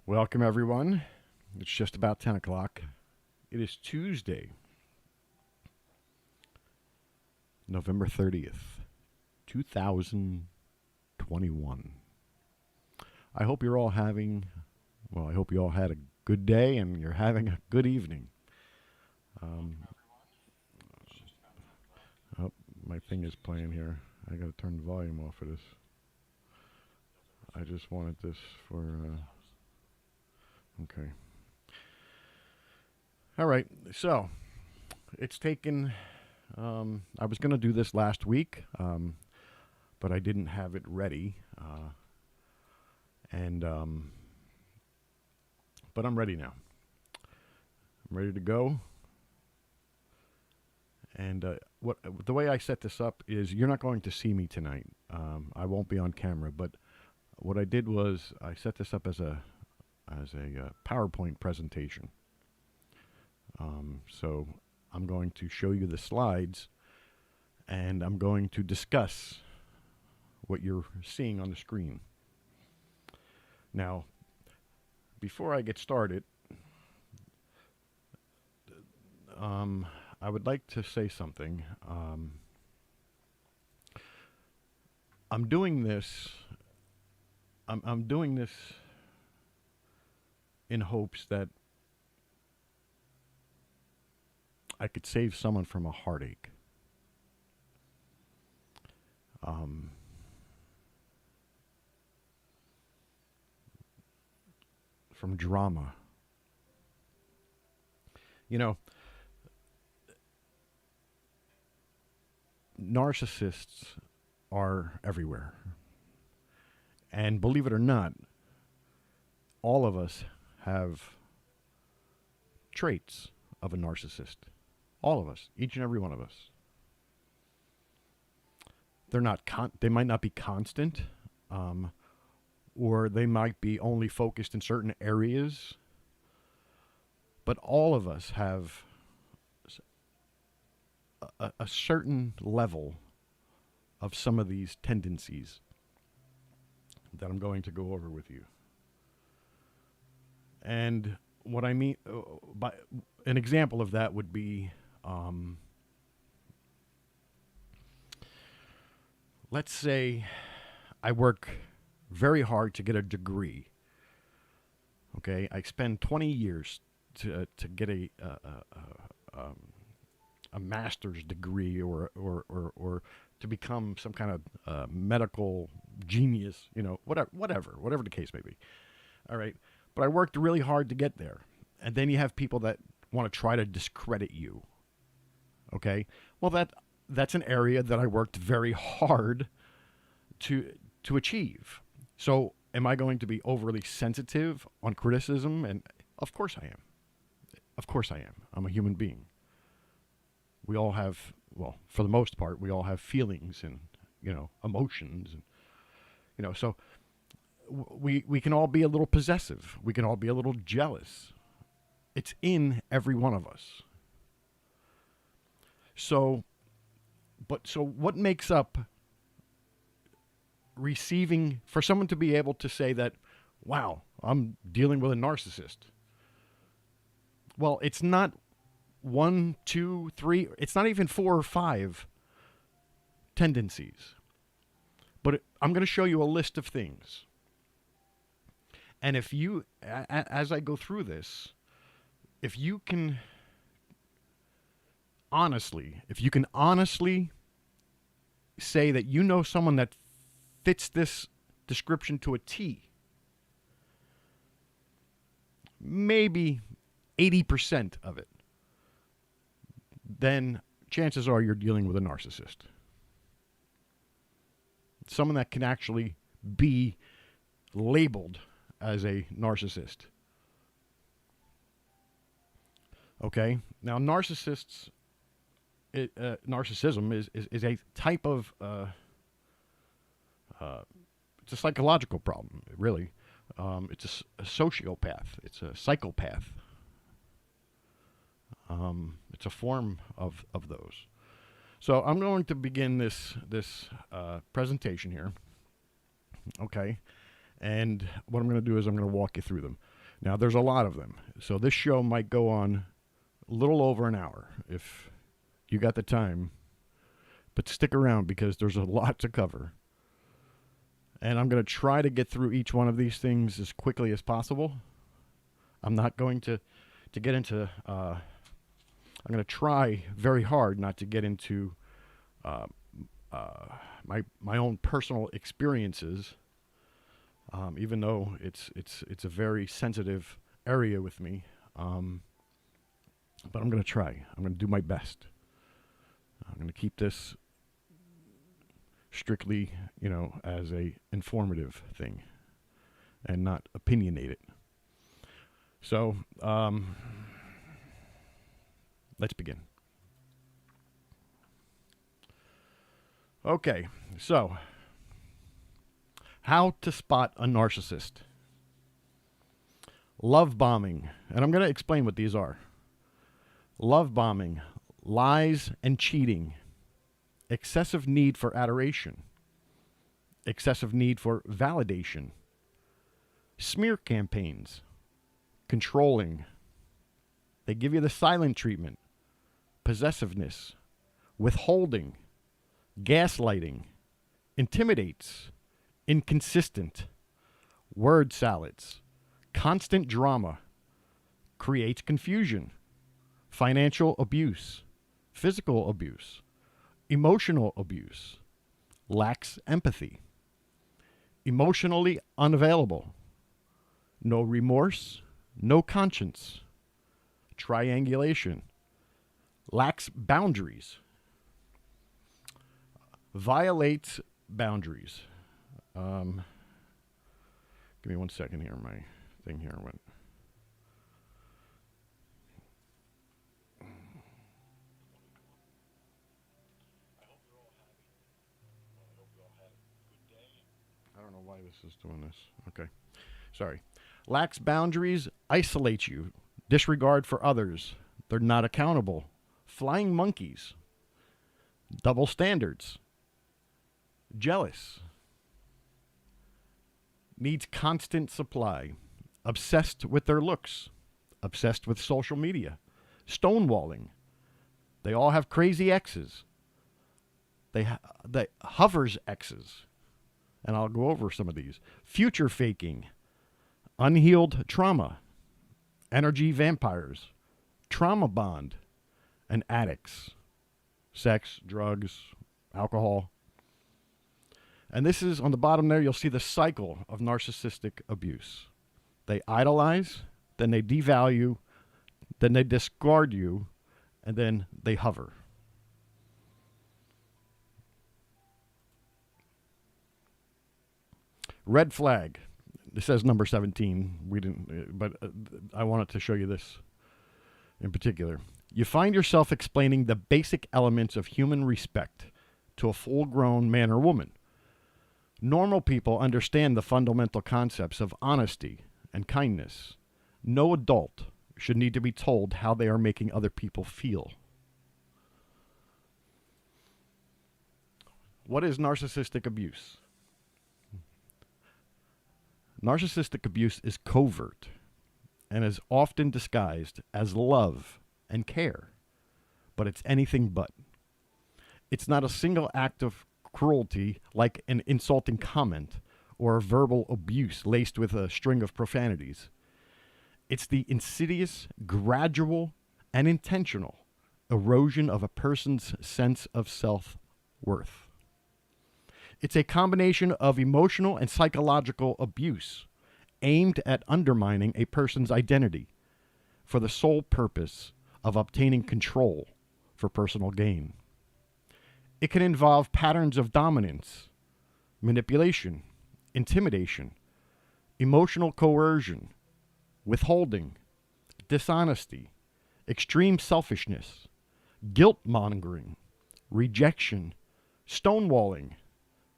Welcome, everyone. It's just about 10 o'clock. It is Tuesday, November 30th, 2021. I hope you're all having, I hope you all had a good day and you're having a good evening. Um, oh, my thing is playing here. I got to turn the volume off of this. I just wanted this for, okay. All right, so it's taken, I was going to do this last week, but I didn't have it ready. But I'm ready now. I'm ready to go. And the way I set this up is you're not going to see me tonight. I won't be on camera, but what I did was I set this up as a PowerPoint presentation. So I'm going to show you the slides, and I'm going to discuss what you're seeing on the screen. Now, before I get started, I would like to say something. I'm doing this. I'm doing this in hopes that I could save someone from a heartache. From drama. You know, narcissists are everywhere. And believe it or not, all of us have traits of a narcissist. All of us, each and every one of us. They're not they might not be constant, or they might be only focused in certain areas. But all of us have a certain level of some of these tendencies that I'm going to go over with you. And what I mean by an example of that would be, let's say I work very hard to get a degree. Okay, I spend 20 years to get a master's degree or to become some kind of medical genius, whatever the case may be. All right, but I worked really hard to get there, and then you have people that want to try to discredit you. Okay, well that's an area that I worked very hard to achieve. So am I going to be overly sensitive on criticism? And of course I am. Of course I am. I'm a human being. We all have, well, for the most part, we all have feelings and, emotions. And, so we can all be a little possessive. We can all be a little jealous. It's in every one of us. So what makes up receiving, for someone to be able to say that, wow, I'm dealing with a narcissist? Well, it's not 1, 2, 3, it's not even 4 or 5 tendencies. But I'm going to show you a list of things. And if you, as I go through this, if you can honestly say that you know someone that fits this description to a T, maybe 80% of it, then chances are you're dealing with a narcissist. Someone that can actually be labeled as a narcissist. Okay? Now, narcissists, narcissism is a type of, it's a psychological problem, really. It's a sociopath. It's a psychopath. It's a form of those. So I'm going to begin this presentation here. Okay. And what I'm going to do is I'm going to walk you through them. Now, there's a lot of them. So this show might go on a little over an hour if you got the time. But stick around because there's a lot to cover. And I'm going to try to get through each one of these things as quickly as possible. I'm not going to get into... I'm going to try very hard not to get into my own personal experiences, even though it's a very sensitive area with me. But I'm going to try. I'm going to do my best. I'm going to keep this strictly, as a informative thing and not opinionated. So, let's begin. Okay, so how to spot a narcissist. Love bombing, and I'm going to explain what these are. Love bombing, lies and cheating, excessive need for adoration, excessive need for validation, smear campaigns, controlling. They give you the silent treatment, possessiveness, withholding, gaslighting, intimidates, inconsistent, word salads, constant drama, creates confusion, financial abuse, physical abuse, emotional abuse, lacks empathy, emotionally unavailable, no remorse, no conscience, triangulation, lacks boundaries, violates boundaries. Give me 1 second here. My thing here went. I don't know why this is doing this. Okay. Sorry. Lacks boundaries, isolates you, disregard for others. They're not accountable. Flying monkeys. Double standards. Jealous. Needs constant supply. Obsessed with their looks. Obsessed with social media. Stonewalling. They all have crazy exes. They hovers exes. And I'll go over some of these. Future faking. Unhealed trauma. Energy vampires. Trauma bond. And addicts. Sex, drugs, alcohol. And this is, on the bottom there, you'll see the cycle of narcissistic abuse. They idolize, then they devalue, then they discard you, and then they hover. Red flag. This says number 17. We didn't, but I wanted to show you this in particular. You find yourself explaining the basic elements of human respect to a full-grown man or woman. Normal people understand the fundamental concepts of honesty and kindness. No adult should need to be told how they are making other people feel. What is narcissistic abuse? Narcissistic abuse is covert and is often disguised as love and care, but it's anything but. It's not a single act of cruelty like an insulting comment or verbal abuse laced with a string of profanities. It's the insidious, gradual, and intentional erosion of a person's sense of self-worth. It's a combination of emotional and psychological abuse aimed at undermining a person's identity for the sole purpose of obtaining control for personal gain. It can involve patterns of dominance, manipulation, intimidation, emotional coercion, withholding, dishonesty, extreme selfishness, guilt-mongering, rejection, stonewalling,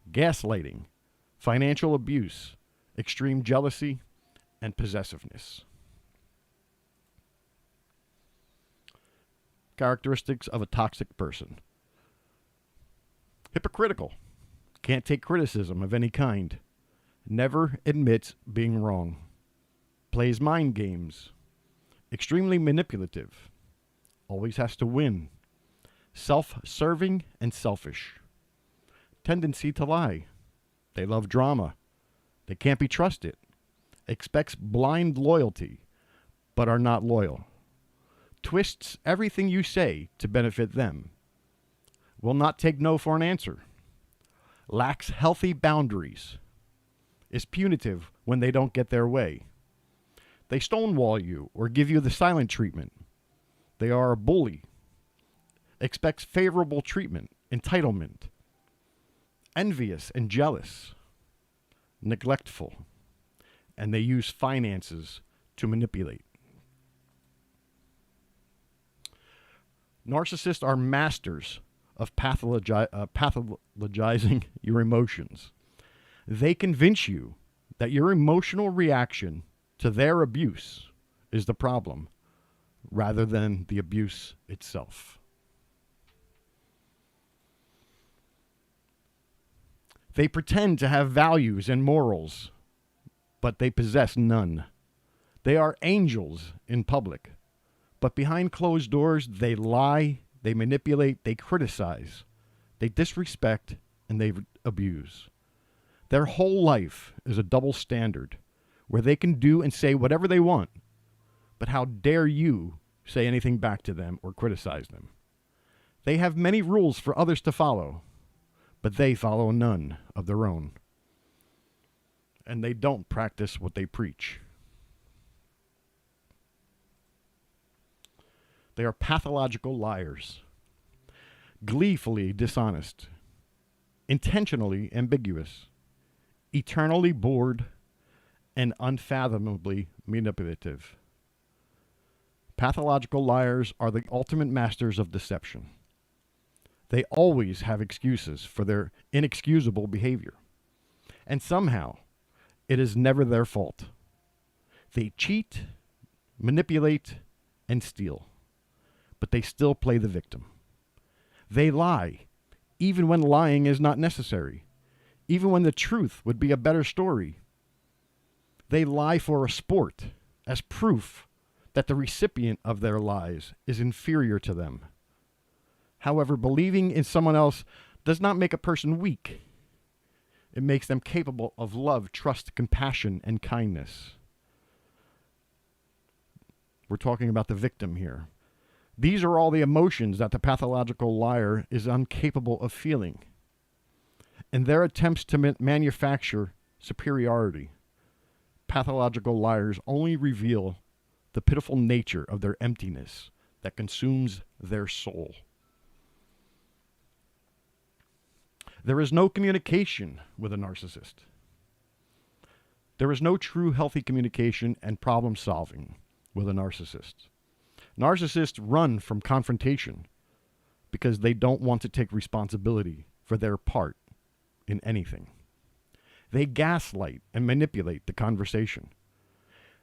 gaslighting, financial abuse, extreme jealousy, and possessiveness. Characteristics of a toxic person. Hypocritical. Can't take criticism of any kind. Never admits being wrong. plays mind games, extremely manipulative, always has to win, self-serving and selfish, tendency to lie. They love drama. They can't be trusted. Expects blind loyalty, but are not loyal. Twists everything you say to benefit them. Will not take no for an answer. Lacks healthy boundaries. Is punitive when they don't get their way. They stonewall you or give you the silent treatment. They are a bully. Expects favorable treatment, entitlement. Envious and jealous. Neglectful. And they use finances to manipulate. Narcissists are masters of pathologizing your emotions. They convince you that your emotional reaction to their abuse is the problem, rather than the abuse itself. They pretend to have values and morals, but they possess none. They are angels in public, but behind closed doors, they lie, they manipulate, they criticize, they disrespect, and they abuse. Their whole life is a double standard where they can do and say whatever they want, but how dare you say anything back to them or criticize them? They have many rules for others to follow, but they follow none of their own. And they don't practice what they preach. They are pathological liars, gleefully dishonest, intentionally ambiguous, eternally bored, and unfathomably manipulative. Pathological liars are the ultimate masters of deception. They always have excuses for their inexcusable behavior. And somehow, it is never their fault. They cheat, manipulate, and steal. But they still play the victim. They lie, even when lying is not necessary, even when the truth would be a better story. They lie for a sport, as proof that the recipient of their lies is inferior to them. However, believing in someone else does not make a person weak. It makes them capable of love, trust, compassion, and kindness. We're talking about the victim here. These are all the emotions that the pathological liar is incapable of feeling. In their attempts to manufacture superiority, pathological liars only reveal the pitiful nature of their emptiness that consumes their soul. There is no communication with a narcissist. There is no true healthy communication and problem solving with a narcissist. Narcissists run from confrontation because they don't want to take responsibility for their part in anything. They gaslight and manipulate the conversation.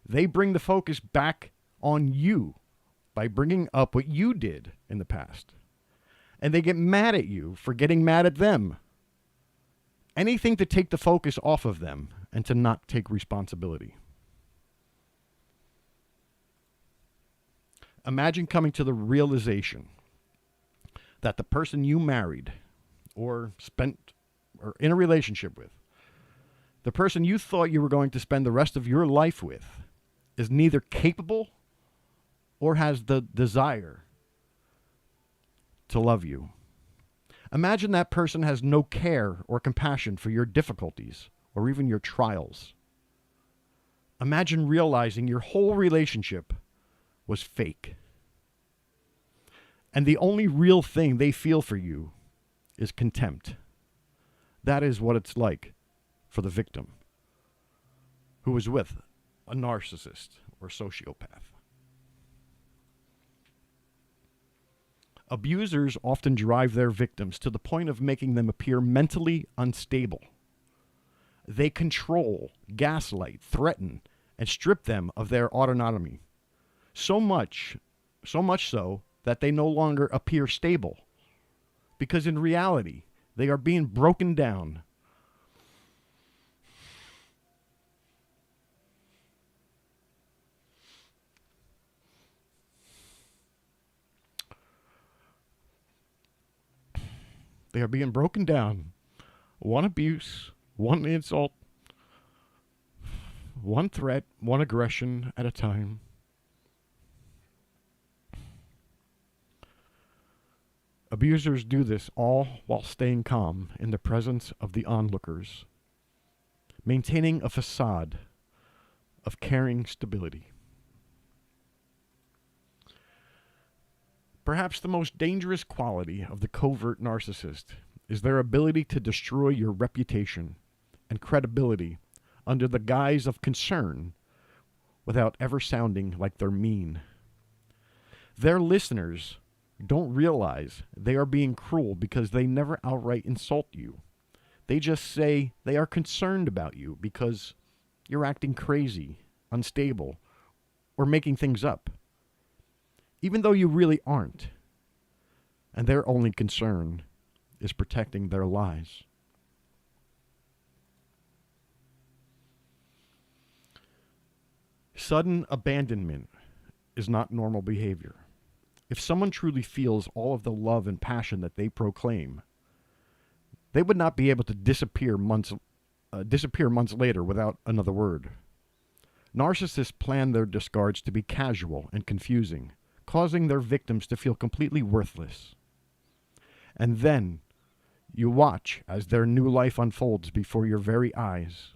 They bring the focus back on you by bringing up what you did in the past. And they get mad at you for getting mad at them. Anything to take the focus off of them and to not take responsibility. Imagine coming to the realization that the person you married or spent or in a relationship with, the person you thought you were going to spend the rest of your life with, is neither capable or has the desire to love you. Imagine that person has no care or compassion for your difficulties or even your trials. Imagine realizing your whole relationship was fake. And the only real thing they feel for you is contempt. That is what it's like for the victim who is with a narcissist or sociopath. Abusers often drive their victims to the point of making them appear mentally unstable. They control, gaslight, threaten, and strip them of their autonomy. So much so that they no longer appear stable. Because in reality, they are being broken down. They are being broken down. One abuse, one insult, one threat, one aggression at a time. Abusers do this all while staying calm in the presence of the onlookers, maintaining a facade of caring stability. Perhaps the most dangerous quality of the covert narcissist is their ability to destroy your reputation and credibility under the guise of concern without ever sounding like they're mean. Their listeners don't realize they are being cruel because they never outright insult you. They just say they are concerned about you because you're acting crazy, unstable, or making things up, even though you really aren't. And their only concern is protecting their lies. Sudden abandonment is not normal behavior. If someone truly feels all of the love and passion that they proclaim, they would not be able to disappear months later without another word. Narcissists plan their discards to be casual and confusing, causing their victims to feel completely worthless. And then you watch as their new life unfolds before your very eyes,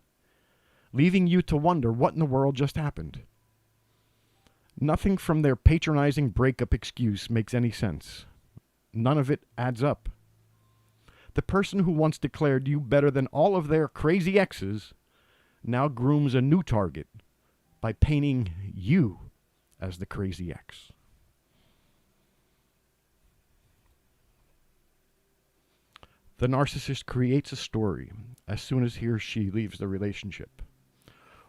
leaving you to wonder what in the world just happened. Nothing from their patronizing breakup excuse makes any sense. None of it adds up. The person who once declared you better than all of their crazy exes now grooms a new target by painting you as the crazy ex. The narcissist creates a story as soon as he or she leaves the relationship,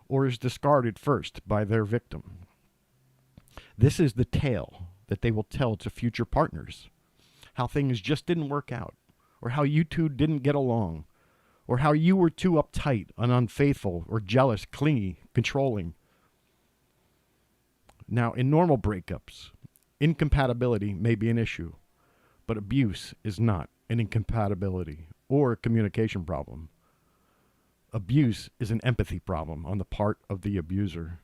or is discarded first by their victim. This is the tale that they will tell to future partners. How things just didn't work out, or how you two didn't get along, or how you were too uptight and unfaithful, or jealous, clingy, controlling. Now, in normal breakups, incompatibility may be an issue, but abuse is not an incompatibility or a communication problem. Abuse is an empathy problem on the part of the abuser.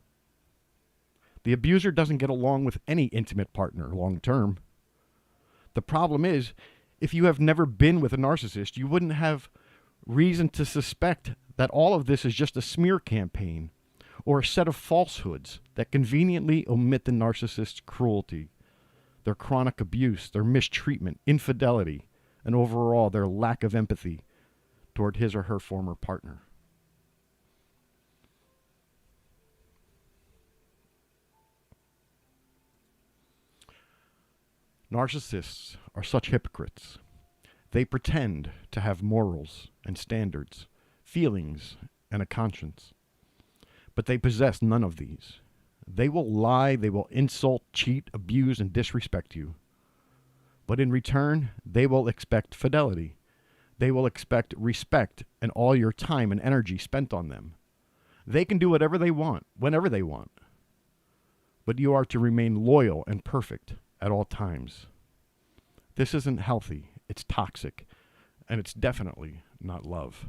The abuser doesn't get along with any intimate partner long term. The problem is, if you have never been with a narcissist, you wouldn't have reason to suspect that all of this is just a smear campaign or a set of falsehoods that conveniently omit the narcissist's cruelty, their chronic abuse, their mistreatment, infidelity, and overall their lack of empathy toward his or her former partner. Narcissists are such hypocrites. They pretend to have morals and standards, feelings and a conscience, but they possess none of these. They will lie, they will insult, cheat, abuse, and disrespect you. But in return, they will expect fidelity. They will expect respect and all your time and energy spent on them. They can do whatever they want, whenever they want. But you are to remain loyal and perfect at all times. This isn't healthy, it's toxic, and it's definitely not love.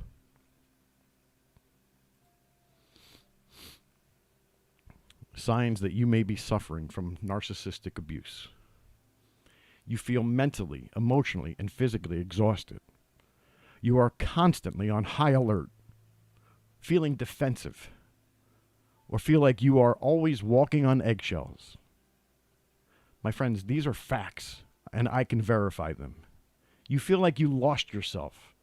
Signs that you may be suffering from narcissistic abuse. You feel mentally, emotionally, and physically exhausted. You are constantly on high alert, feeling defensive, or feel like you are always walking on eggshells. My friends, these are facts, and I can verify them. You feel like you lost yourself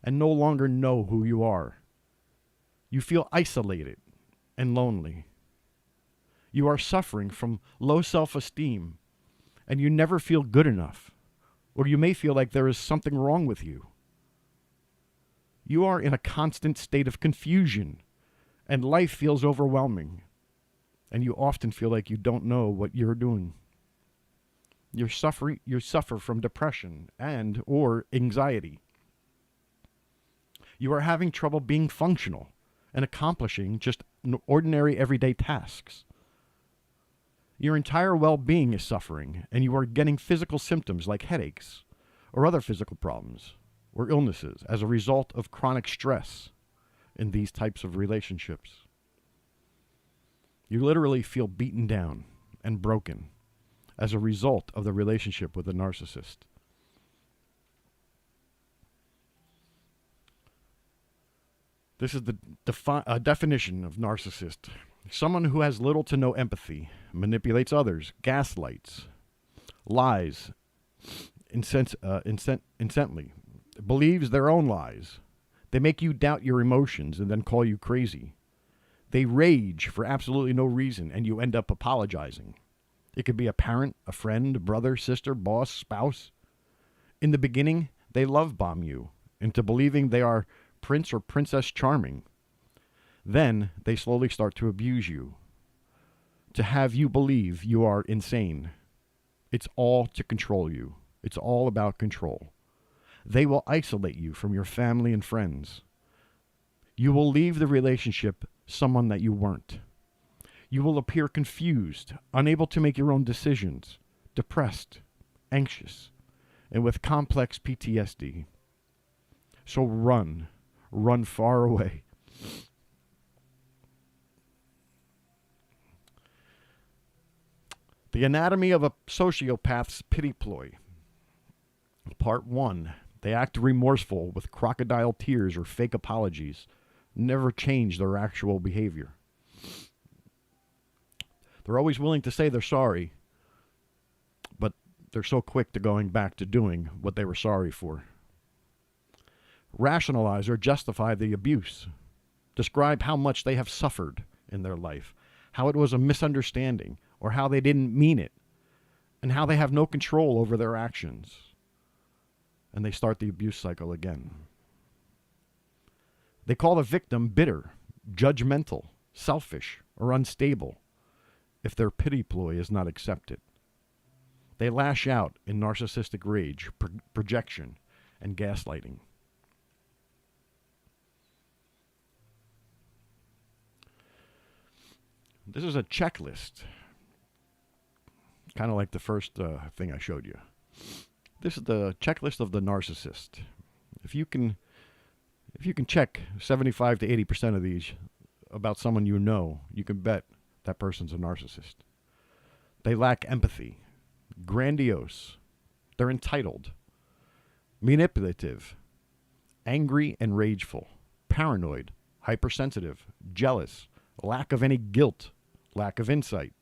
and no longer know who you are. You feel isolated and lonely. You are suffering from low self-esteem, and you never feel good enough, or you may feel like there is something wrong with you. You are in a constant state of confusion, and life feels overwhelming, and you often feel like you don't know what you're doing. You suffer from depression and or anxiety. You are having trouble being functional and accomplishing just ordinary everyday tasks. Your entire well-being is suffering, and you are getting physical symptoms like headaches or other physical problems. or illnesses as a result of chronic stress in these types of relationships. You literally feel beaten down and broken as a result of the relationship with a narcissist. This is the definition of narcissist. Someone who has little to no empathy, manipulates others, gaslights, lies incessantly, believes their own lies. They make you doubt your emotions and then call you crazy. They rage for absolutely no reason, and you end up apologizing. It could be a parent, a friend, brother, sister, boss, spouse. In the beginning, they love bomb you into believing they are Prince or Princess Charming. Then they slowly start to abuse you, to have you believe you are insane. It's all to control you. It's all about control. They will isolate you from your family and friends. You will leave the relationship someone that you weren't. You will appear confused, unable to make your own decisions, depressed, anxious, and with complex PTSD. So run far away. The anatomy of a sociopath's pity ploy. Part 1. They act remorseful with crocodile tears or fake apologies, never change their actual behavior. They're always willing to say they're sorry, but they're so quick to going back to doing what they were sorry for. Rationalize or justify the abuse. Describe how much they have suffered in their life, how it was a misunderstanding, or how they didn't mean it, and how they have no control over their actions. And they start the abuse cycle again. They call the victim bitter, judgmental, selfish, or unstable if their pity ploy is not accepted. They lash out in narcissistic rage, projection, and gaslighting. This is a checklist, kind of like the first thing I showed you. This is the checklist of the narcissist. If you can check 75 to 80% of these about someone you know, you can bet that person's a narcissist. They lack empathy, grandiose, they're entitled, manipulative, angry and rageful, paranoid, hypersensitive, jealous, lack of any guilt, lack of insight,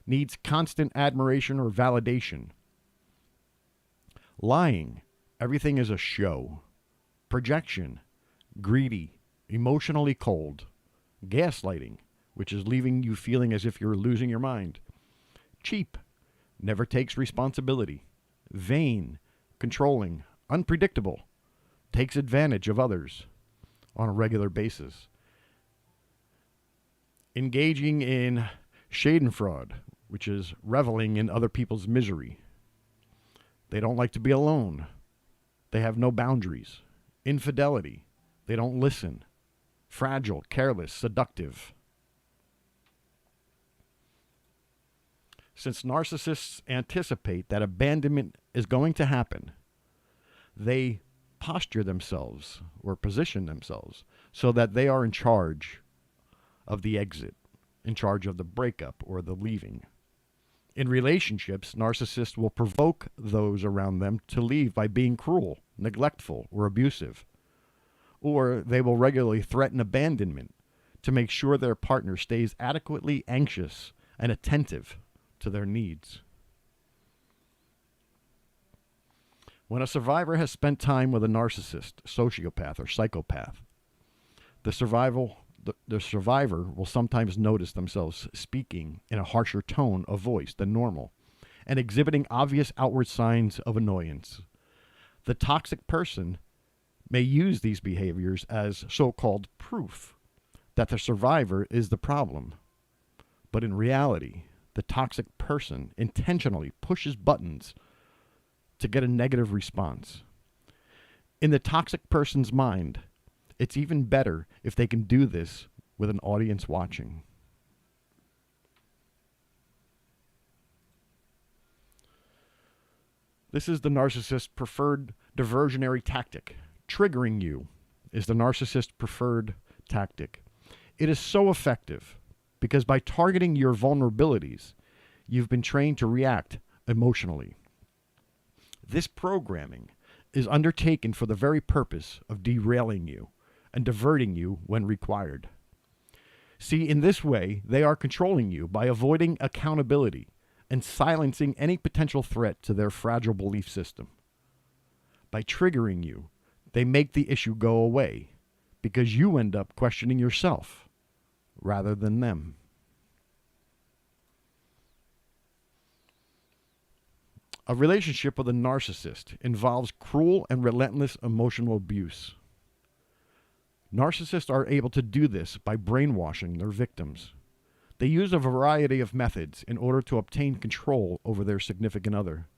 needs constant admiration or validation, lying, everything is a show, projection, greedy, emotionally cold, gaslighting, which is leaving you feeling as if you're losing your mind, cheap, never takes responsibility, vain, controlling, unpredictable, takes advantage of others on a regular basis, engaging in schadenfreude, which is reveling in other people's misery. They don't like to be alone. They have no boundaries. Infidelity. They don't listen. Fragile, careless, seductive. Since narcissists anticipate that abandonment is going to happen, they posture themselves or position themselves so that they are in charge of the exit, in charge of the breakup or the leaving. In relationships, narcissists will provoke those around them to leave by being cruel, neglectful, or abusive. Or they will regularly threaten abandonment to make sure their partner stays adequately anxious and attentive to their needs. When a survivor has spent time with a narcissist, sociopath, or psychopath, the survivor will sometimes notice themselves speaking in a harsher tone of voice than normal and exhibiting obvious outward signs of annoyance. The toxic person may use these behaviors as so-called proof that the survivor is the problem. But in reality, the toxic person intentionally pushes buttons to get a negative response. In the toxic person's mind, it's even better if they can do this with an audience watching. This is the narcissist's preferred diversionary tactic. Triggering you is the narcissist's preferred tactic. It is so effective because by targeting your vulnerabilities, you've been trained to react emotionally. This programming is undertaken for the very purpose of derailing you and diverting you when required. See, in this way, they are controlling you by avoiding accountability and silencing any potential threat to their fragile belief system. By triggering you, they make the issue go away because you end up questioning yourself rather than them. A relationship with a narcissist involves cruel and relentless emotional abuse. Narcissists are able to do this by brainwashing their victims. They use a variety of methods in order to obtain control over their significant other.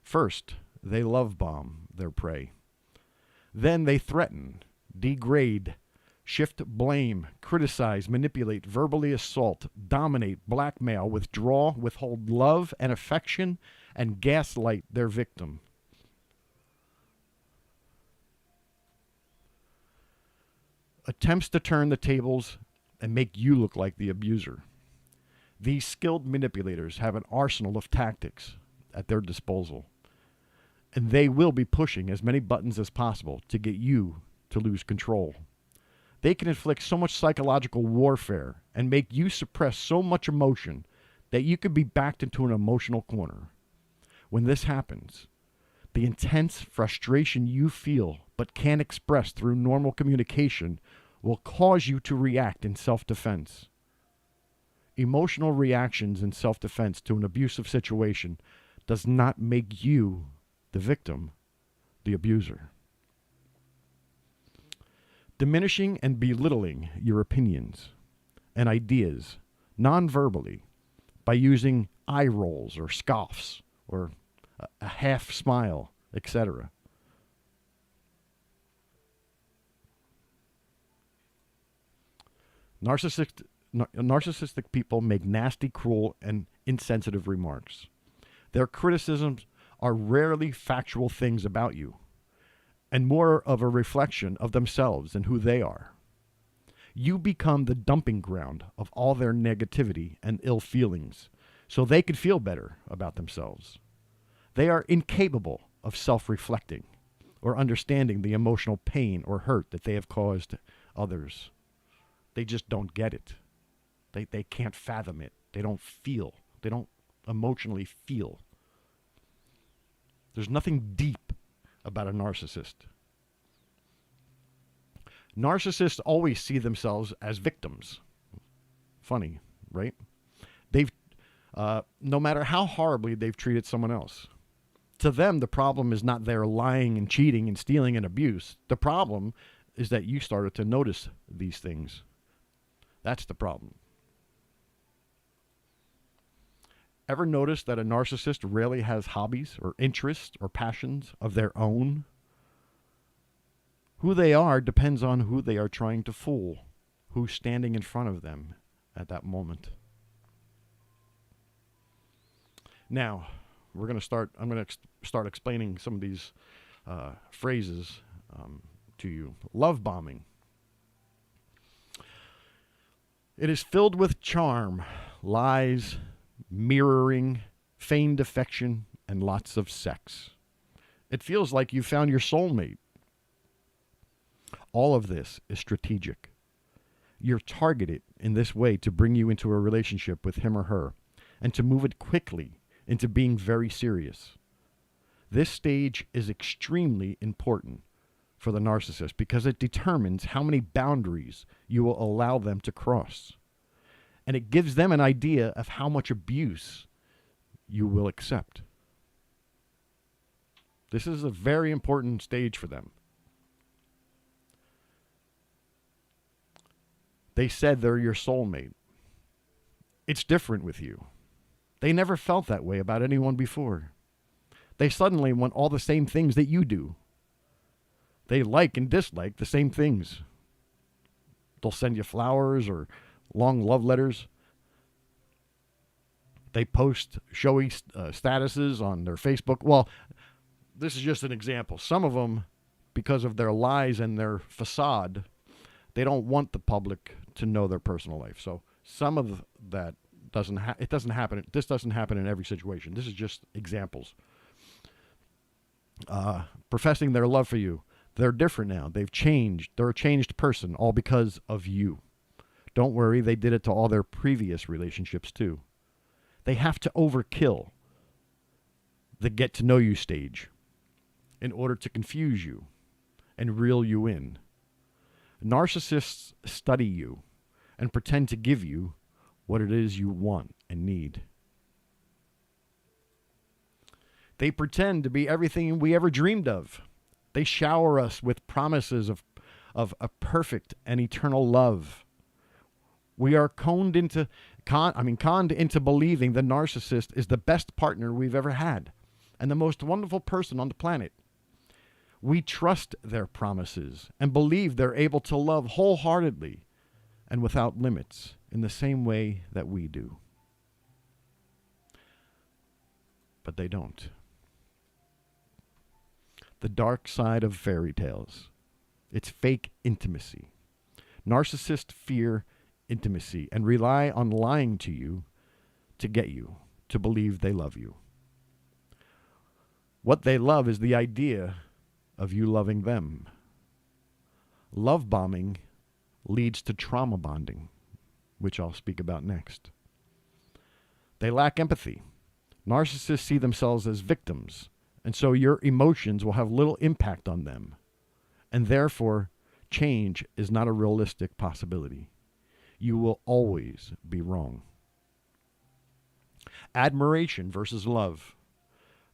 First, they love bomb their prey. Then they threaten, degrade, shift blame, criticize, manipulate, verbally assault, dominate, blackmail, withdraw, withhold love and affection, and gaslight their victim. Attempts to turn the tables and make you look like the abuser. These skilled manipulators have an arsenal of tactics at their disposal, and they will be pushing as many buttons as possible to get you to lose control. They can inflict so much psychological warfare and make you suppress so much emotion that you could be backed into an emotional corner. When this happens, the intense frustration you feel but can't express through normal communication will cause you to react in self-defense. Emotional reactions in self-defense to an abusive situation does not make you, the victim, the abuser. Diminishing and belittling your opinions and ideas non-verbally by using eye rolls or scoffs or a half smile, etc. Narcissistic people make nasty, cruel, and insensitive remarks. Their criticisms are rarely factual things about you, and more of a reflection of themselves and who they are. You become the dumping ground of all their negativity and ill feelings, so they could feel better about themselves. They are incapable of self-reflecting or understanding the emotional pain or hurt that they have caused others. They just don't get it. They can't fathom it. They don't feel. They don't emotionally feel. There's nothing deep about a narcissist. Narcissists always see themselves as victims. Funny, right? No matter how horribly they've treated someone else. To them, the problem is not their lying and cheating and stealing and abuse. The problem is that you started to notice these things. That's the problem. Ever notice that a narcissist rarely has hobbies or interests or passions of their own? Who they are depends on who they are trying to fool, who's standing in front of them at that moment. Now, I'm going to start explaining some of these phrases to you. Love bombing. It is filled with charm, lies, mirroring, feigned affection, and lots of sex. It feels like you found your soulmate. All of this is strategic. You're targeted in this way to bring you into a relationship with him or her and to move it quickly into being very serious. This stage is extremely important for the narcissist because it determines how many boundaries you will allow them to cross. And it gives them an idea of how much abuse you will accept. This is a very important stage for them. They said they're your soulmate. It's different with you. They never felt that way about anyone before. They suddenly want all the same things that you do. They like and dislike the same things. They'll send you flowers or long love letters. They post showy statuses on their Facebook. Well, this is just an example. Some of them, because of their lies and their facade, they don't want the public to know their personal life. So some of that it doesn't happen. This doesn't happen in every situation. This is just examples. Professing their love for you. They're different now. They've changed. They're a changed person, all because of you. Don't worry, they did it to all their previous relationships too. They have to overkill the get to know you stage in order to confuse you and reel you in. Narcissists study you and pretend to give you what it is you want and need. They pretend to be everything we ever dreamed of. They shower us with promises of a perfect and eternal love. We are conned into believing the narcissist is the best partner we've ever had and the most wonderful person on the planet. We trust their promises and believe they're able to love wholeheartedly and without limits in the same way that we do. But they don't. The dark side of fairy tales. It's fake intimacy. Narcissists fear intimacy and rely on lying to you to get you to believe they love you. What they love is the idea of you loving them. Love bombing leads to trauma bonding, which I'll speak about next. They lack empathy. Narcissists see themselves as victims, and so your emotions will have little impact on them, and therefore change is not a realistic possibility. You will always be wrong. Admiration versus love.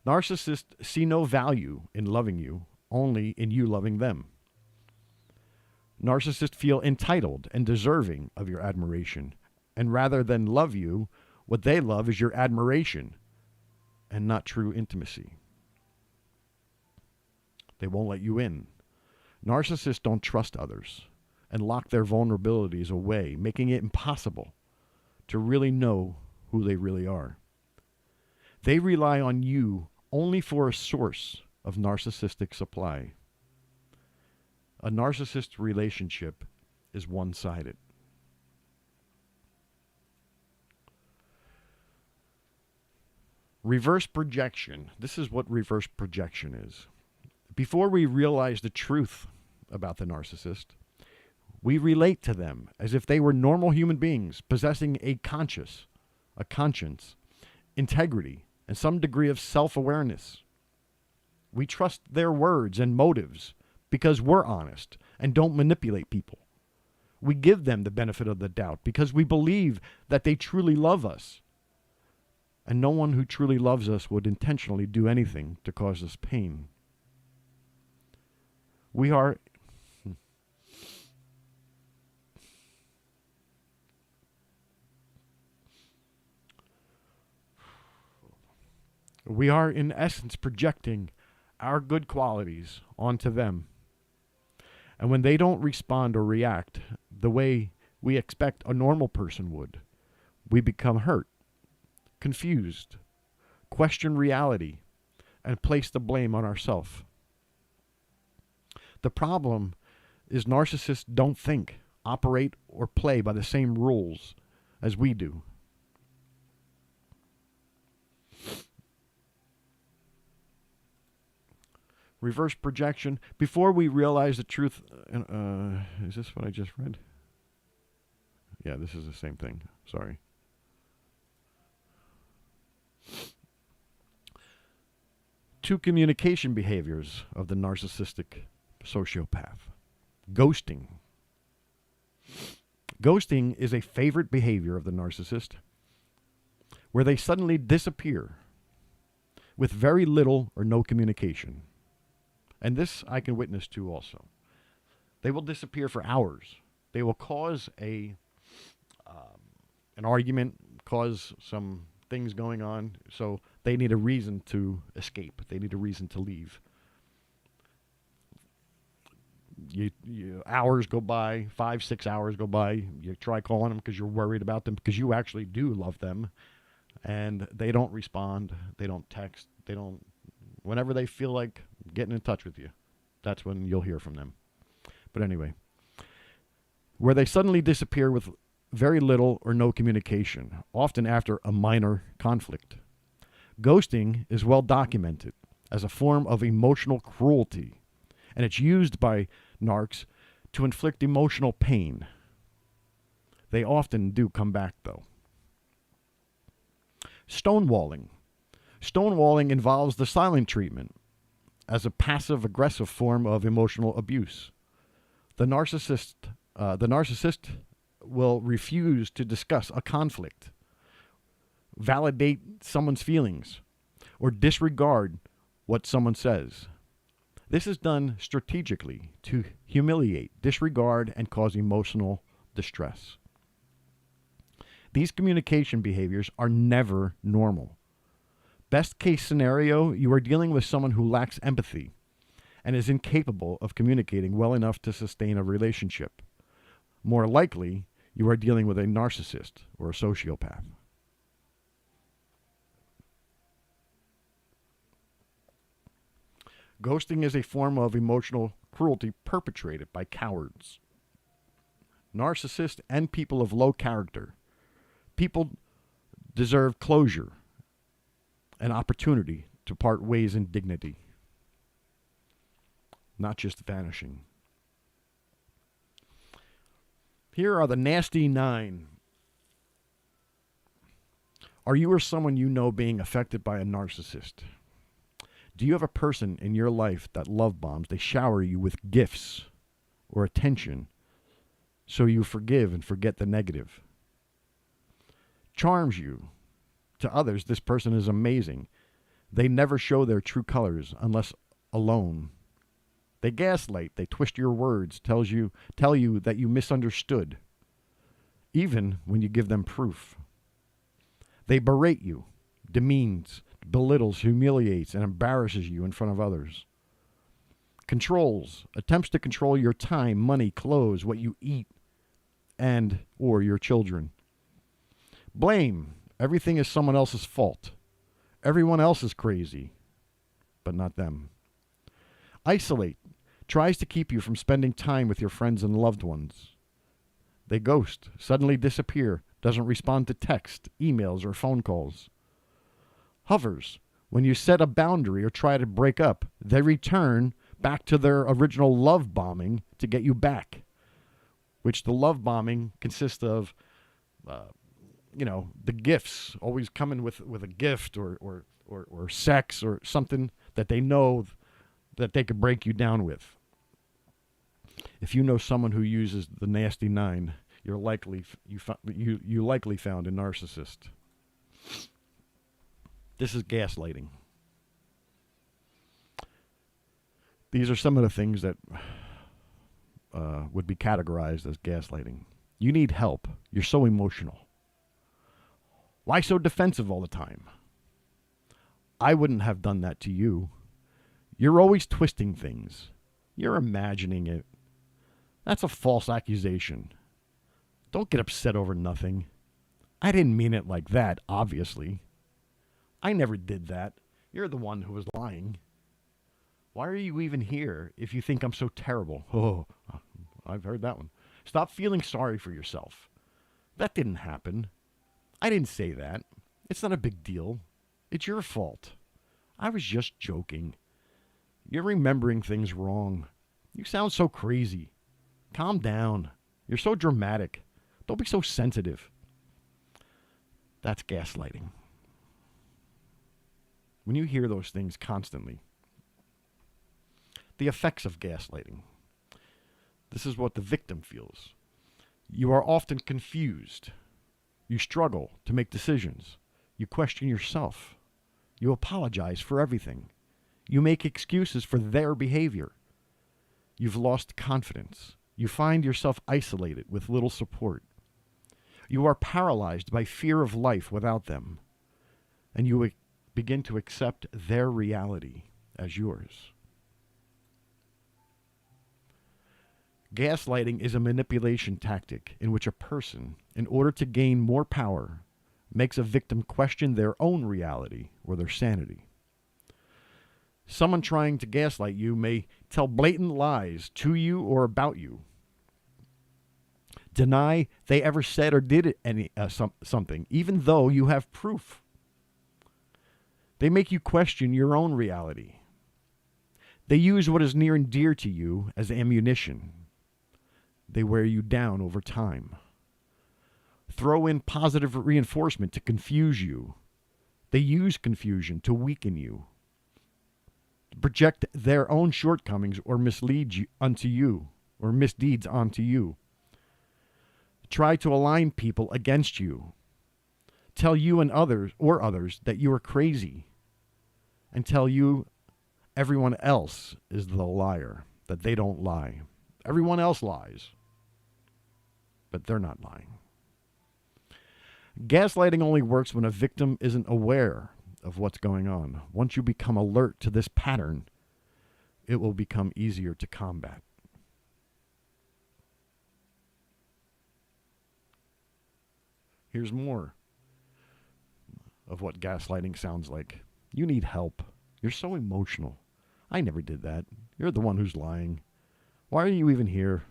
Narcissists see no value in loving you, only in you loving them. Narcissists feel entitled and deserving of your admiration, and rather than love you, what they love is your admiration and not true intimacy. They won't let you in. Narcissists don't trust others and lock their vulnerabilities away, making it impossible to really know who they really are. They rely on you only for a source of narcissistic supply. A narcissist relationship is one-sided. Reverse projection. This is what reverse projection is. Before we realize the truth about the narcissist, we relate to them as if they were normal human beings possessing a conscience, integrity, and some degree of self-awareness. We trust their words and motives because we're honest and don't manipulate people. We give them the benefit of the doubt because we believe that they truly love us. And no one who truly loves us would intentionally do anything to cause us pain. We are in essence projecting our good qualities onto them. And when they don't respond or react the way we expect a normal person would, we become hurt, confused, question reality, and place the blame on ourselves. The problem is narcissists don't think, operate, or play by the same rules as we do. Reverse projection. Before we realize the truth, is this what I just read? Yeah, this is the same thing. Sorry. Two communication behaviors of the narcissistic sociopath. Ghosting. Ghosting is a favorite behavior of the narcissist where they suddenly disappear with very little or no communication. And this I can witness to also. They will disappear for hours. They will cause an argument, cause some things going on, so they need a reason to escape. They need a reason to leave. Hours go by, 5-6 hours go by. You try calling them because you're worried about them, because you actually do love them, and they don't respond. They don't text. They don't Whenever they feel like getting in touch with you, that's when you'll hear from them. But anyway, where they suddenly disappear with very little or no communication, often after a minor conflict. Ghosting is well documented as a form of emotional cruelty, and it's used by narcs to inflict emotional pain. They often do come back, though. Stonewalling. Stonewalling involves the silent treatment as a passive-aggressive form of emotional abuse. The narcissist will refuse to discuss a conflict, validate someone's feelings, or disregard what someone says. This is done strategically to humiliate, disregard, and cause emotional distress. These communication behaviors are never normal. Best case scenario, you are dealing with someone who lacks empathy and is incapable of communicating well enough to sustain a relationship. More likely, you are dealing with a narcissist or a sociopath. Ghosting is a form of emotional cruelty perpetrated by cowards, narcissists, and people of low character. People deserve closure, an opportunity to part ways in dignity, not just vanishing. Here are the nasty 9. Are you or someone you know being affected by a narcissist? Do you have a person in your life that love bombs? They shower you with gifts or attention so you forgive and forget the negative. Charms you. To others, this person is amazing. They never show their true colors unless alone. They gaslight, they twist your words, tell you that you misunderstood, even when you give them proof. They berate you, demeans, belittles, humiliates, and embarrasses you in front of others. Controls, attempts to control your time, money, clothes, what you eat, and or your children. Blame, everything is someone else's fault. Everyone else is crazy, but not them. Isolate, tries to keep you from spending time with your friends and loved ones. They ghost, suddenly disappear, doesn't respond to text, emails, or phone calls. Hovers, when you set a boundary or try to break up, they return back to their original love bombing to get you back, which the love bombing consists of, the gifts, always coming with a gift or sex or something that they know that they could break you down with. If you know someone who uses the nasty 9, you likely found a narcissist. This is gaslighting. These are some of the things that would be categorized as gaslighting. You need help. You're so emotional. Why so defensive all the time? I wouldn't have done that to you. You're always twisting things. You're imagining it. That's a false accusation. Don't get upset over nothing. I didn't mean it like that, obviously. I never did that. You're the one who was lying. Why are you even here if you think I'm so terrible? Oh, I've heard that one. Stop feeling sorry for yourself. That didn't happen. I didn't say that. It's not a big deal. It's your fault. I was just joking. You're remembering things wrong. You sound so crazy. Calm down. You're so dramatic. Don't be so sensitive. That's gaslighting. When you hear those things constantly, the effects of gaslighting. This is what the victim feels. You are often confused. You struggle to make decisions. You question yourself. You apologize for everything. You make excuses for their behavior. You've lost confidence. You find yourself isolated with little support. You are paralyzed by fear of life without them. And you begin to accept their reality as yours. Gaslighting is a manipulation tactic in which a person, in order to gain more power, makes a victim question their own reality or their sanity. Someone trying to gaslight you may tell blatant lies to you or about you. Deny they ever said or did something, even though you have proof. They make you question your own reality. They use what is near and dear to you as ammunition. They wear you down over time. Throw in positive reinforcement to confuse you. They use confusion to weaken you. Project their own shortcomings or mislead you onto you, or misdeeds onto you. Try to align people against you. Tell you and others that you are crazy. And tell you everyone else is the liar, that they don't lie. Everyone else lies, but they're not lying. Gaslighting only works when a victim isn't aware of what's going on. Once you become alert to this pattern, it will become easier to combat. Here's more of what gaslighting sounds like. You need help. You're so emotional. I never did that. You're the one who's lying. Why are you even here?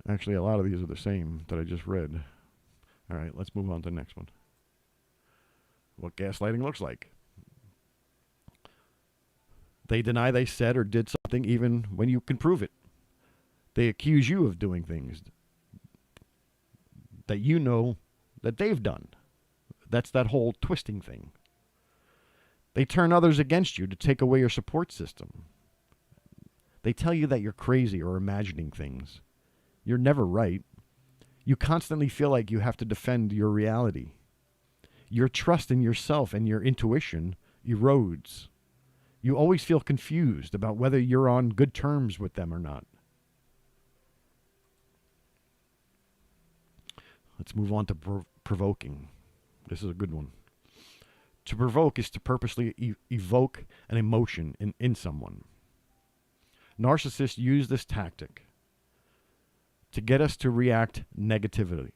Actually, a lot of these are the same that I just read. All right, let's move on to the next one. What gaslighting looks like. They deny they said or did something even when you can prove it. They accuse you of doing things that you know that they've done. That's that whole twisting thing. They turn others against you to take away your support system. They tell you that you're crazy or imagining things. You're never right. You constantly feel like you have to defend your reality. Your trust in yourself and your intuition erodes. You always feel confused about whether you're on good terms with them or not. Let's move on to provoking. This is a good one. To provoke is to purposely evoke an emotion in someone. Narcissists use this tactic to get us to react negatively.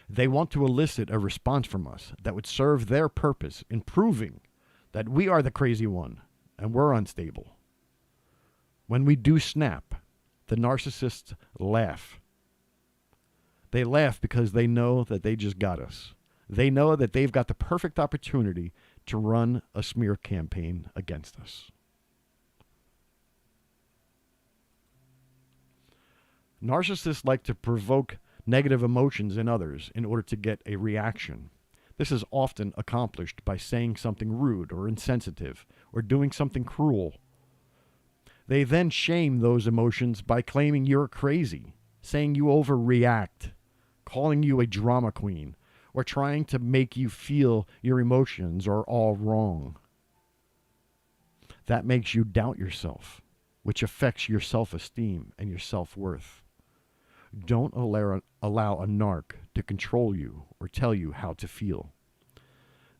They want to elicit a response from us that would serve their purpose in proving that we are the crazy one and we're unstable. When we do snap, the narcissists laugh. They laugh because they know that they just got us. They know that they've got the perfect opportunity to run a smear campaign against us. Narcissists like to provoke negative emotions in others in order to get a reaction. This is often accomplished by saying something rude or insensitive or doing something cruel. They then shame those emotions by claiming you're crazy, saying you overreact, calling you a drama queen, or trying to make you feel your emotions are all wrong. That makes you doubt yourself, which affects your self-esteem and your self-worth. Don't allow a narc to control you or tell you how to feel.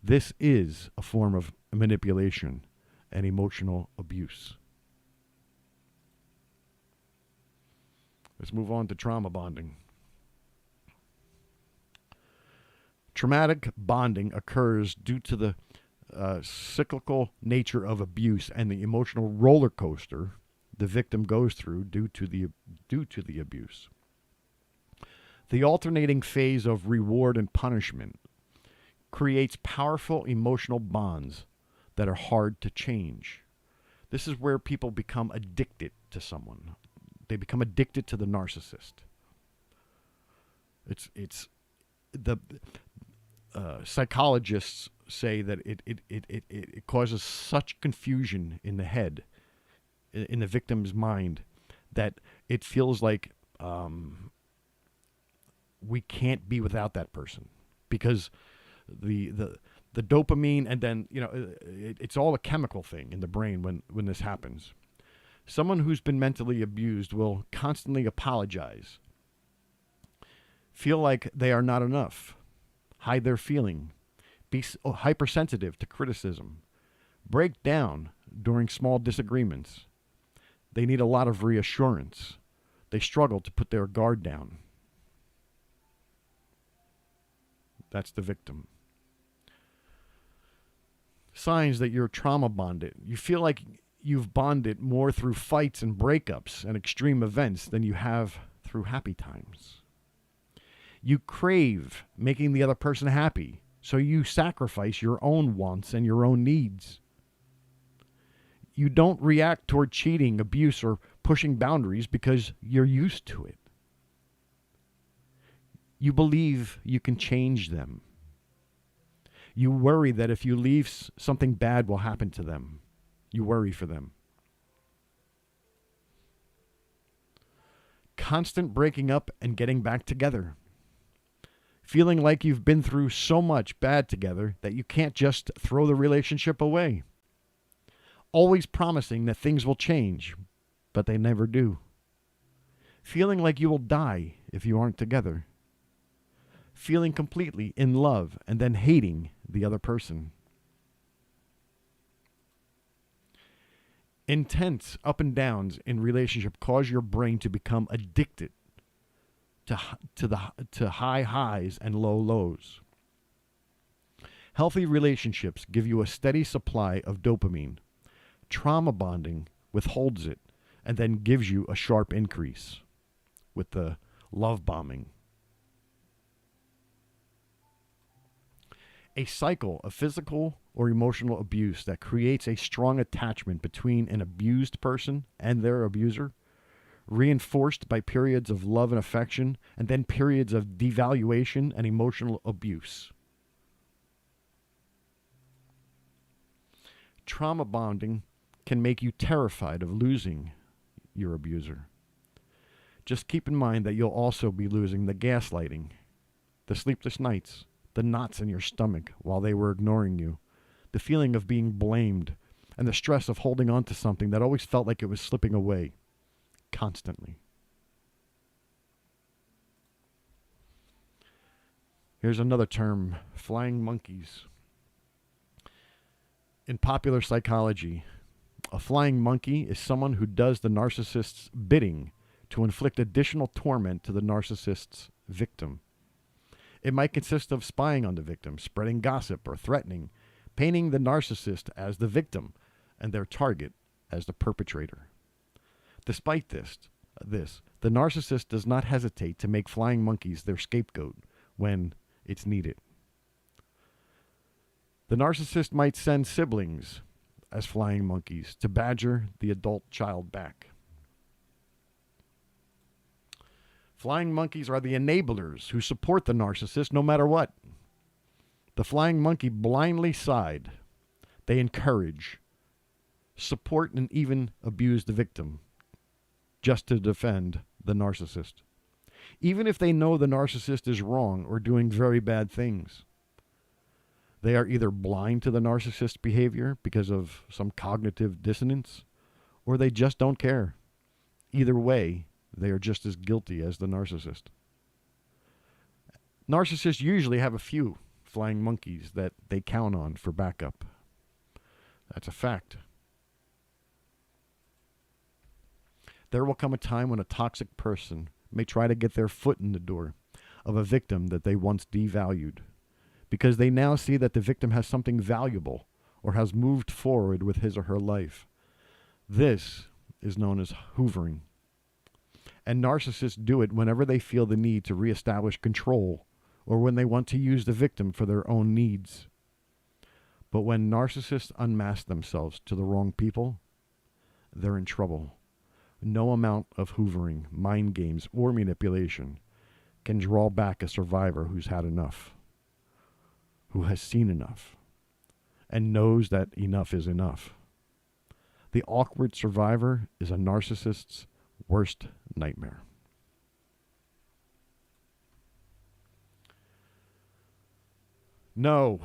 This is a form of manipulation and emotional abuse. Let's move on to trauma bonding. Traumatic bonding occurs due to the cyclical nature of abuse and the emotional roller coaster the victim goes through due to the abuse. The alternating phase of reward and punishment creates powerful emotional bonds that are hard to change. This is where people become addicted to someone. They become addicted to the narcissist. It's the psychologists say that it causes such confusion in the head, in the victim's mind, that it feels like we can't be without that person, because the dopamine, and then it's all a chemical thing in the brain when this happens. Someone who's been mentally abused will constantly apologize, feel like they are not enough, hide their feeling, be hypersensitive to criticism, break down during small disagreements. They need a lot of reassurance. They struggle to put their guard down. That's the victim. Signs that you're trauma bonded. You feel like you've bonded more through fights and breakups and extreme events than you have through happy times. You crave making the other person happy, so you sacrifice your own wants and your own needs. You don't react toward cheating, abuse, or pushing boundaries because you're used to it. You believe you can change them. You worry that if you leave, something bad will happen to them. You worry for them. Constant breaking up and getting back together. Feeling like you've been through so much bad together that you can't just throw the relationship away. Always promising that things will change, but they never do. Feeling like you will die if you aren't together. Feeling completely in love and then hating the other person. Intense up and downs in relationship cause your brain to become addicted to high highs and low lows. Healthy relationships give you a steady supply of dopamine. Trauma bonding withholds it and then gives you a sharp increase with the love bombing. A cycle of physical or emotional abuse that creates a strong attachment between an abused person and their abuser, reinforced by periods of love and affection, and then periods of devaluation and emotional abuse. Trauma bonding can make you terrified of losing your abuser. Just keep in mind that you'll also be losing the gaslighting, the sleepless nights, the knots in your stomach while they were ignoring you, the feeling of being blamed, and the stress of holding on to something that always felt like it was slipping away, constantly. Here's another term, flying monkeys. In popular psychology, a flying monkey is someone who does the narcissist's bidding to inflict additional torment to the narcissist's victim. It might consist of spying on the victim, spreading gossip, or threatening, painting the narcissist as the victim and their target as the perpetrator. Despite this, the narcissist does not hesitate to make flying monkeys their scapegoat when it's needed. The narcissist might send siblings as flying monkeys to badger the adult child back. Flying monkeys are the enablers who support the narcissist no matter what. The flying monkey blindly side. They encourage, support, and even abuse the victim just to defend the narcissist. Even if they know the narcissist is wrong or doing very bad things. They are either blind to the narcissist's behavior because of some cognitive dissonance, or they just don't care. Either way, they are just as guilty as the narcissist. Narcissists usually have a few flying monkeys that they count on for backup. That's a fact. There will come a time when a toxic person may try to get their foot in the door of a victim that they once devalued, because they now see that the victim has something valuable or has moved forward with his or her life. This is known as hoovering. And narcissists do it whenever they feel the need to reestablish control or when they want to use the victim for their own needs. But when narcissists unmask themselves to the wrong people, they're in trouble. No amount of hoovering, mind games, or manipulation can draw back a survivor who's had enough, who has seen enough, and knows that enough is enough. The awkward survivor is a narcissist's worst nightmare. No,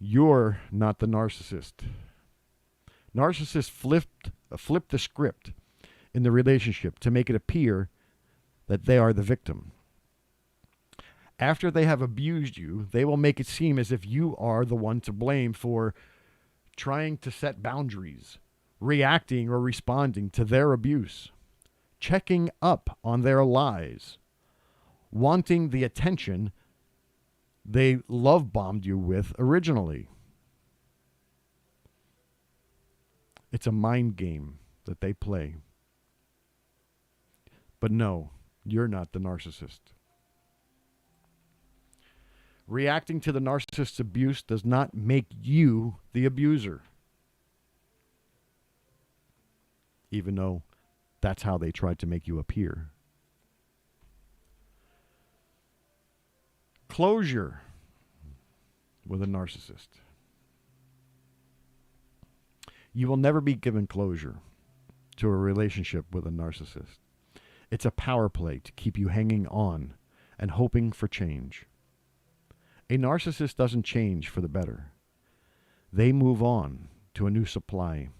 you're not the narcissist. Narcissists flip the script in the relationship to make it appear that they are the victim. After they have abused you, they will make it seem as if you are the one to blame for trying to set boundaries, reacting or responding to their abuse, checking up on their lies, wanting the attention they love bombed you with originally. It's a mind game that they play. But no, you're not the narcissist. Reacting to the narcissist's abuse does not make you the abuser, even though that's how they tried to make you appear. Closure with a narcissist. You will never be given closure to a relationship with a narcissist. It's a power play to keep you hanging on and hoping for change. A narcissist doesn't change for the better. They move on to a new supply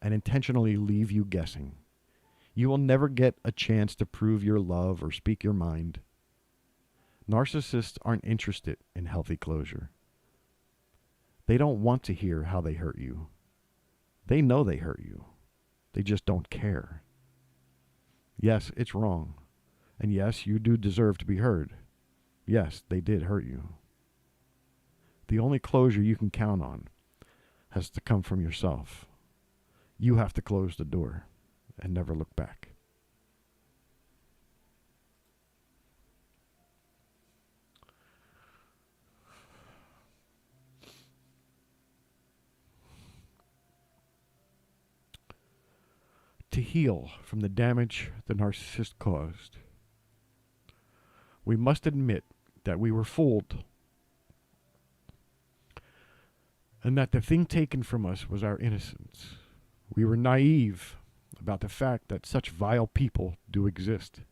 and intentionally leave you guessing. You will never get a chance to prove your love or speak your mind. Narcissists aren't interested in healthy closure. They don't want to hear how they hurt you. They know they hurt you. They just don't care. Yes, it's wrong. And yes, you do deserve to be heard. Yes, they did hurt you. The only closure you can count on has to come from yourself. You have to close the door and never look back. To heal from the damage the narcissist caused, we must admit that we were fooled and that the thing taken from us was our innocence. We were naive about the fact that such vile people do exist.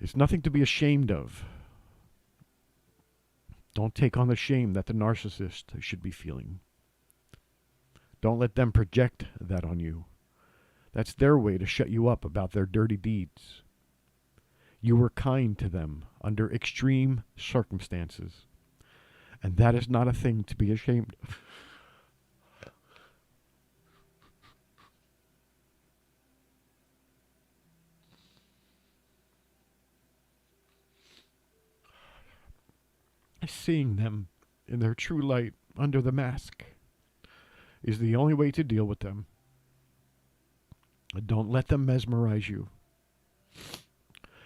It's nothing to be ashamed of. Don't take on the shame that the narcissist should be feeling. Don't let them project that on you. That's their way to shut you up about their dirty deeds. You were kind to them under extreme circumstances, and that is not a thing to be ashamed of. Seeing them in their true light under the mask is the only way to deal with them. Don't let them mesmerize you.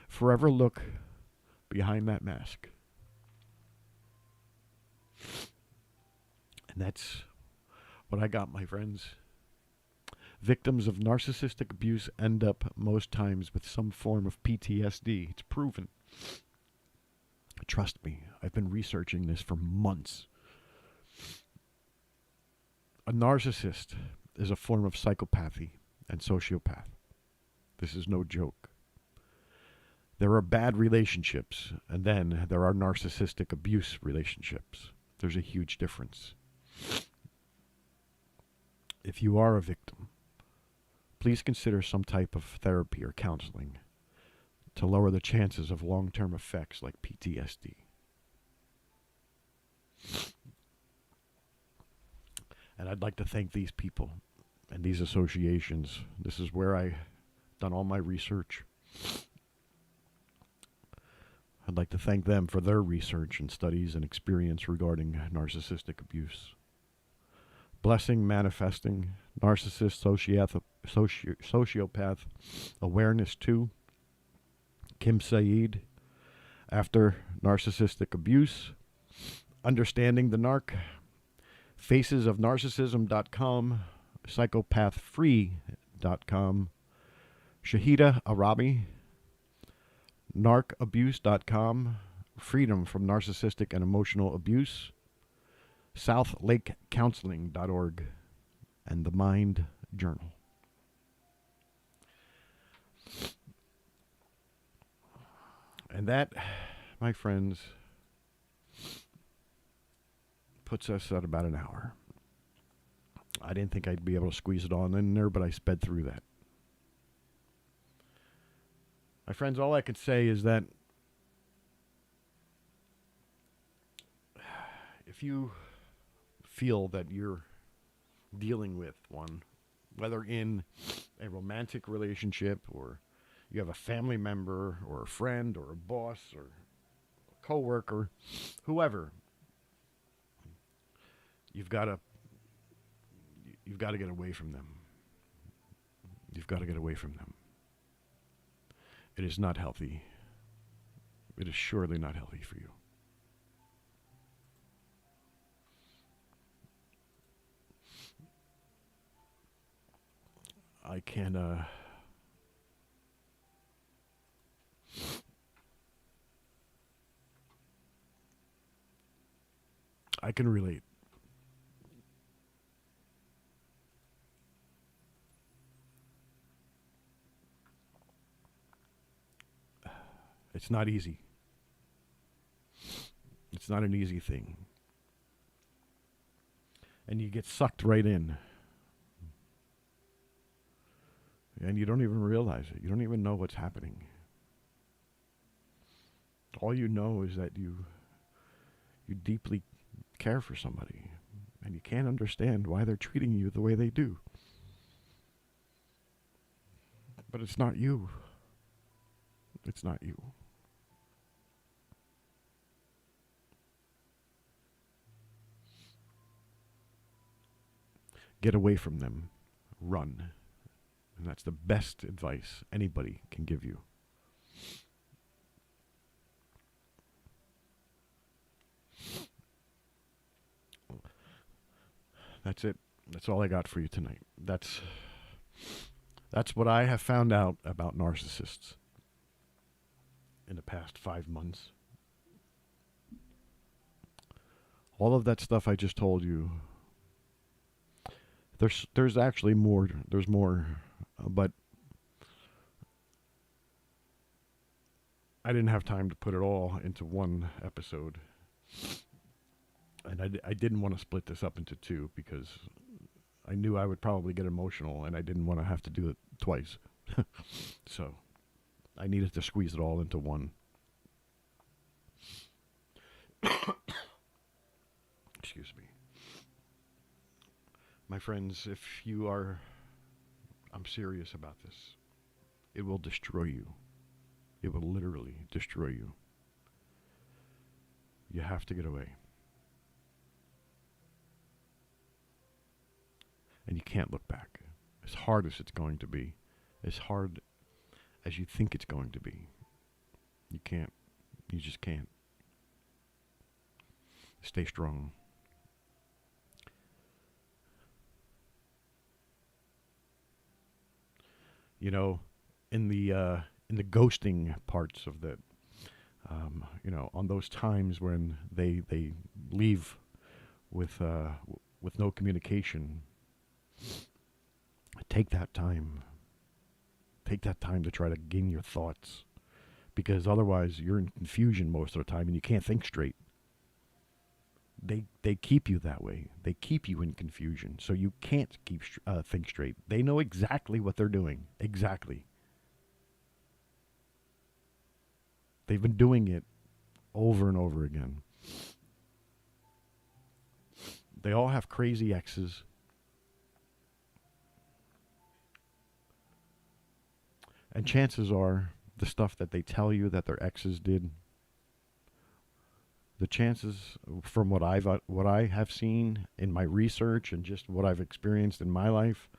Forever look behind that mask. And that's what I got, my friends. Victims of narcissistic abuse end up most times with some form of PTSD. It's proven. Trust me, I've been researching this for months. A narcissist is a form of psychopathy and sociopath. This is no joke. There are bad relationships, and then there are narcissistic abuse relationships. There's a huge difference. If you are a victim, please consider some type of therapy or counseling to lower the chances of long-term effects like PTSD. And I'd like to thank these people and these associations. This is where I've done all my research. I'd like to thank them for their research and studies and experience regarding narcissistic abuse. Blessing Manifesting, Narcissist, Sociopath, Awareness 2, Kim Saeed, After Narcissistic Abuse, Understanding the Narc, FacesOfNarcissism.com, PsychopathFree.com, Shahida Arabi, NarcAbuse.com, Freedom from Narcissistic and Emotional Abuse, SouthLakeCounseling.org, and The Mind Journal. And that, my friends, puts us at about an hour. I didn't think I'd be able to squeeze it on in there, but I sped through that. My friends, all I can say is that if you feel that you're dealing with one, whether in a romantic relationship or you have a family member or a friend or a boss or a coworker, whoever, you've got to You've got to get away from them. You've got to get away from them. It is not healthy. It is surely not healthy for you. I can, I can relate. It's not easy. It's not an easy thing. And you get sucked right in. And you don't even realize it. You don't even know what's happening. All you know is that you deeply care for somebody. And you can't understand why they're treating you the way they do. But it's not you. It's not you. Get away from them. Run. And that's the best advice anybody can give you. That's it. That's all I got for you tonight. That's what I have found out about narcissists in the past 5 months. All of that stuff I just told you. There's actually more. There's more, but I didn't have time to put it all into one episode. And I didn't want to split this up into two because I knew I would probably get emotional and I didn't want to have to do it twice. So I needed to squeeze it all into one. Excuse me. My friends, if you are, I'm serious about this. It will destroy you. It will literally destroy you. You have to get away. And you can't look back. As hard as it's going to be, as hard as you think it's going to be, you can't. You just can't. Stay strong. You know, in the ghosting parts of the, on those times when they leave with no communication. Take that time. Take that time to try to gain your thoughts, because otherwise you're in confusion most of the time and you can't think straight. They keep you that way. They keep you in confusion, so you can't think straight. They know exactly what they're doing. Exactly. They've been doing it over and over again. They all have crazy exes. And chances are, the stuff that they tell you that their exes did, the chances, from what I have seen in my research and just what I've experienced in my life,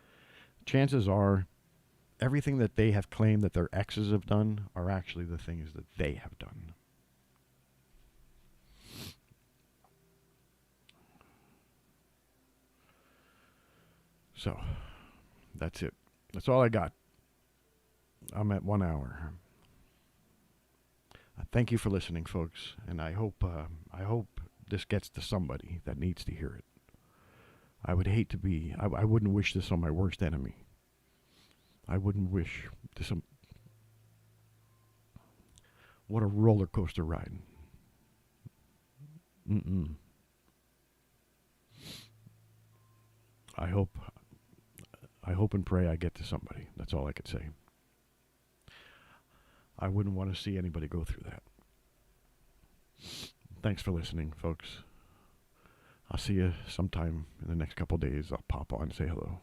chances are everything that they have claimed that their exes have done are actually the things that they have done. So, that's it. That's all I got. I'm at 1 hour. Thank you for listening, folks, and I hope this gets to somebody that needs to hear it. I would hate to be. I wouldn't wish this on my worst enemy. I wouldn't wish this on. What a roller coaster ride. I hope and pray I get to somebody. That's all I could say. I wouldn't want to see anybody go through that. Thanks for listening, folks. I'll see you sometime in the next couple days. I'll pop on and say hello.